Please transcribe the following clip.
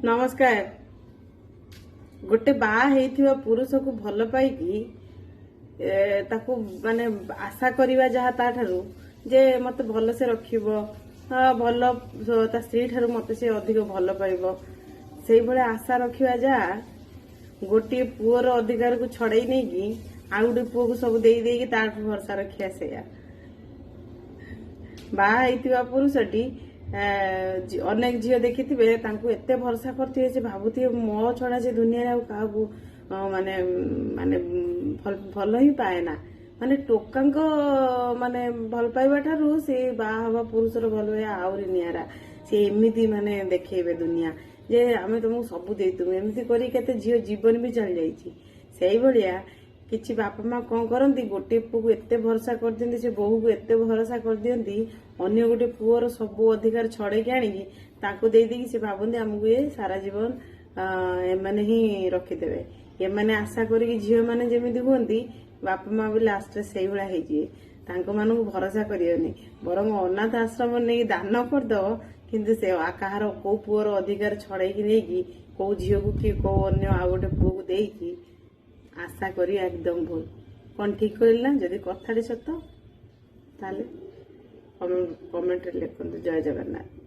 नमस्कार। गोटे बाहा हेइथिबा पुरुष को भल पाइकी ताकू माने आशा करिवा जहा ताठारु जे मते भल से रखिबो भल ता स्त्री ठारु मते से अधिक भल पाइबो सेई भले आशा रखिवा जा गोटे पुअर अधिकार को छड़ाई नहीं कि आ गोटे पुओ को सब देई देई कि ताठु भरसा रखिया सेया बाहा हेइथिबा पुरुषटी अनेक झील देखी एते भरसा करते भावुए मो छड़ा से दुनिया क्या माने माने भल ही पाए ना माने टोका माने भल पाइबा ठारू से बाहा पुरुषर भल पाइबा आउरी नियारा से एमती माने देखेबे दुनिया जे आमे तुमको सब देतु एमती करी केते झील जीवन भी चल जाइछि सेई भलिया किछि बापा माँ कौन करती गोटे पुओ को एते भरसा कर दियंती से बोहू को एते भरसा कर दियंती अन्य गोटे पुअर सब अधिकार छड़े आनिकी ताको दे देकी से भावती आमको ये सारा जीवन एमाने ही रखिदेवे एमाने आशा करिकी झील माने जेमिति हुअंती बापा माँ भी लास्ट से भाया होइजिए तांको मानू भरोसा करियोनी बरং अनाथ आश्रम नहीं दान करदव किंतु से कहार को पुअर अधिकार छड़ेकी नहीं को झील को कि को अन्य आ गोटे पुओ को देकी आशा करी एकदम भूल कौन ठीक कहली ना जदि कथाटी सत ताले कमेंट लिखते जय जगन्नाथ।